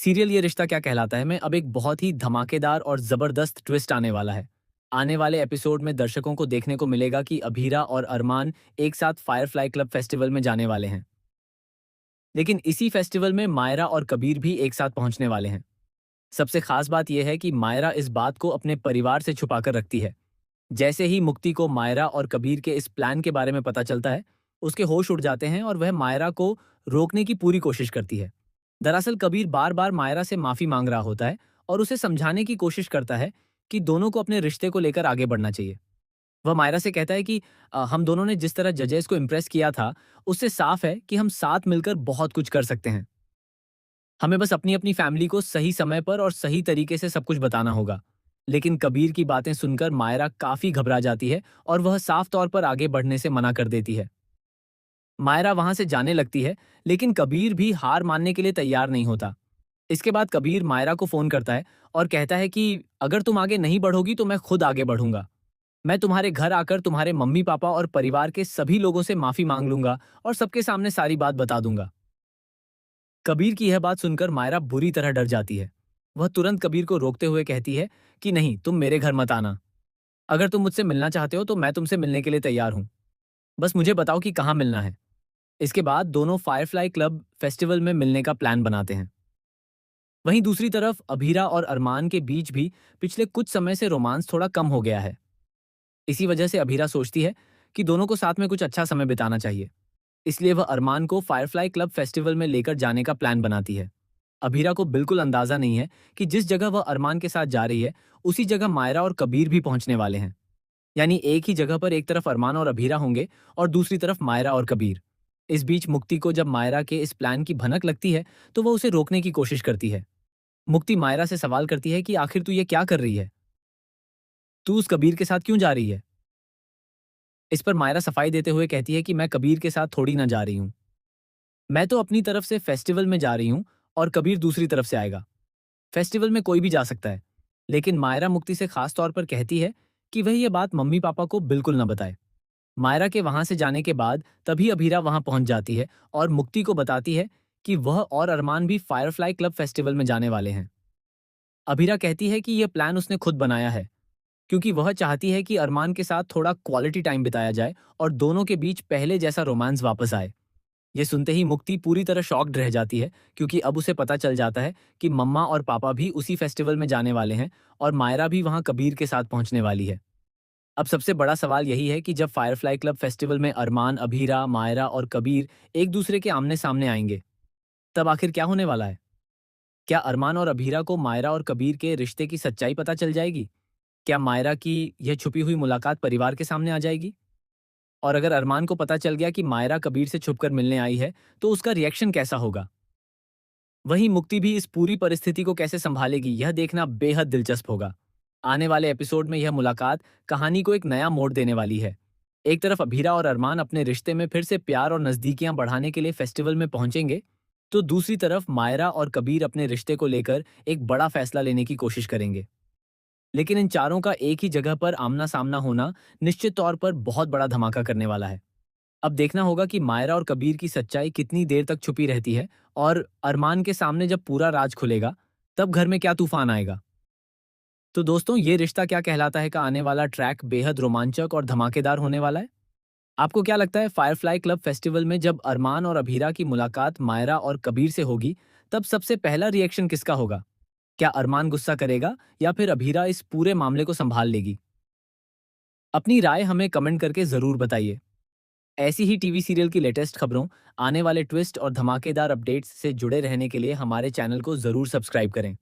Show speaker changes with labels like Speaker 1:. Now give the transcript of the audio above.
Speaker 1: Serial ये रिश्ता क्या कहलाता है में अब एक बहुत ही धमाकेदार और जबरदस्त ट्विस्ट आने वाला है। आने वाले एपिसोड में दर्शकों को देखने को मिलेगा कि अभीरा और अरमान एक साथ फायरफ्लाई क्लब फेस्टिवल में जाने वाले हैं। लेकिन इसी फेस्टिवल में मायरा और कबीर भी एक साथ पहुंचने वाले हैं। सबसे खास बात यह है कि मायरा इस बात को अपने परिवार से छुपाकर रखती है। जैसे ही मुक्ति को मायरा और कबीर के इस प्लान के बारे में पता चलता है, उसके होश उड़ जाते हैं और वह मायरा को रोकने की पूरी कोशिश करती है। दरअसल कबीर बार बार मायरा से माफी मांग रहा होता है और उसे समझाने की कोशिश करता है कि दोनों को अपने रिश्ते को लेकर आगे बढ़ना चाहिए। वह मायरा से कहता है कि हम दोनों ने जिस तरह जजेस को इम्प्रेस किया था, उससे साफ है कि हम साथ मिलकर बहुत कुछ कर सकते हैं। हमें बस अपनी अपनी फैमिली को सही समय पर और सही तरीके से सब कुछ बताना होगा। लेकिन कबीर की बातें सुनकर मायरा काफी घबरा जाती है और वह साफ तौर पर आगे बढ़ने से मना कर देती है। मायरा वहां से जाने लगती है, लेकिन कबीर भी हार मानने के लिए तैयार नहीं होता। इसके बाद कबीर मायरा को फोन करता है और कहता है कि अगर तुम आगे नहीं बढ़ोगी तो मैं खुद आगे बढ़ूंगा। मैं तुम्हारे घर आकर तुम्हारे मम्मी पापा और परिवार के सभी लोगों से माफी मांग लूंगा और सबके सामने सारी बात बता दूंगा। कबीर की यह बात सुनकर मायरा बुरी तरह डर जाती है। वह तुरंत कबीर को रोकते हुए कहती है कि नहीं, तुम मेरे घर मत आना। अगर तुम मुझसे मिलना चाहते हो तो मैं तुमसे मिलने के लिए तैयार हूं। बस मुझे बताओ कि कहाँ मिलना है। इसके बाद दोनों फायरफ्लाई क्लब फेस्टिवल में मिलने का प्लान बनाते हैं। वहीं दूसरी तरफ अभीरा और अरमान के बीच भी पिछले कुछ समय से रोमांस थोड़ा कम हो गया है। इसी वजह से अभीरा सोचती है कि दोनों को साथ में कुछ अच्छा समय बिताना चाहिए। इसलिए वह अरमान को फायरफ्लाई क्लब फेस्टिवल में लेकर जाने का प्लान बनाती है। अभीरा को बिल्कुल अंदाजा नहीं है कि जिस जगह वह अरमान के साथ जा रही है, उसी जगह मायरा और कबीर भी पहुंचने वाले हैं। यानी एक ही जगह पर एक तरफ अरमान और अभीरा होंगे और दूसरी तरफ मायरा और कबीर। इस बीच मुक्ति को जब मायरा के इस प्लान की भनक लगती है, तो वह उसे रोकने की कोशिश करती है। मुक्ति मायरा से सवाल करती है कि आखिर तू ये क्या कर रही है? तू उस कबीर के साथ क्यों जा रही है? इस पर मायरा सफाई देते हुए कहती है कि मैं कबीर के साथ थोड़ी ना जा रही हूँ। मैं तो अपनी तरफ से फेस्टिवल में जा रही हूँ और कबीर दूसरी तरफ से आएगा। फेस्टिवल में कोई भी जा सकता है। लेकिन मायरा मुक्ति से खास तौर पर कहती है कि वह यह बात मम्मी पापा को बिल्कुल न बताए। मायरा के वहां से जाने के बाद तभी अभीरा वहां पहुंच जाती है और मुक्ति को बताती है कि वह और अरमान भी फायरफ्लाई क्लब फेस्टिवल में जाने वाले हैं। अभीरा कहती है कि यह प्लान उसने खुद बनाया है, क्योंकि वह चाहती है कि अरमान के साथ थोड़ा क्वालिटी टाइम बिताया जाए और दोनों के बीच पहले जैसा रोमांस वापस आए। ये सुनते ही मुक्ति पूरी तरह शॉक्ड रह जाती है, क्योंकि अब उसे पता चल जाता है कि मम्मा और पापा भी उसी फेस्टिवल में जाने वाले हैं और मायरा भी वहां कबीर के साथ पहुंचने वाली है। अब सबसे बड़ा सवाल यही है कि जब फायरफ्लाई क्लब फेस्टिवल में अरमान, अभीरा, मायरा और कबीर एक दूसरे के आमने सामने आएंगे, तब आखिर क्या होने वाला है? क्या अरमान और अभीरा को मायरा और कबीर के रिश्ते की सच्चाई पता चल जाएगी? क्या मायरा की यह छुपी हुई मुलाकात परिवार के सामने आ जाएगी? और अगर अरमान को पता चल गया कि मायरा कबीर से छुपकर मिलने आई है, तो उसका रिएक्शन कैसा होगा? वहीं मुक्ति भी इस पूरी परिस्थिति को कैसे संभालेगी, यह देखना बेहद दिलचस्प होगा। आने वाले एपिसोड में यह मुलाकात कहानी को एक नया मोड़ देने वाली है। एक तरफ अभीरा और अरमान अपने रिश्ते में फिर से प्यार और नजदीकियां बढ़ाने के लिए फेस्टिवल में पहुंचेंगे, तो दूसरी तरफ मायरा और कबीर अपने रिश्ते को लेकर एक बड़ा फैसला लेने की कोशिश करेंगे। लेकिन इन चारों का एक ही जगह पर आमना सामना होना निश्चित तौर पर बहुत बड़ा धमाका करने वाला है। अब देखना होगा कि मायरा और कबीर की सच्चाई कितनी देर तक छुपी रहती है और अरमान के सामने जब पूरा राज खुलेगा, तब घर में क्या तूफान आएगा। तो दोस्तों, ये रिश्ता क्या कहलाता है का आने वाला ट्रैक बेहद रोमांचक और धमाकेदार होने वाला है। आपको क्या लगता है, फायरफ्लाई क्लब फेस्टिवल में जब अरमान और अभीरा की मुलाकात मायरा और कबीर से होगी, तब सबसे पहला रिएक्शन किसका होगा? क्या अरमान गुस्सा करेगा या फिर अभीरा इस पूरे मामले को संभाल लेगी? अपनी राय हमें कमेंट करके जरूर बताइए। ऐसी ही टीवी सीरियल की लेटेस्ट खबरों, आने वाले ट्विस्ट और धमाकेदार अपडेट्स से जुड़े रहने के लिए हमारे चैनल को जरूर सब्सक्राइब करें।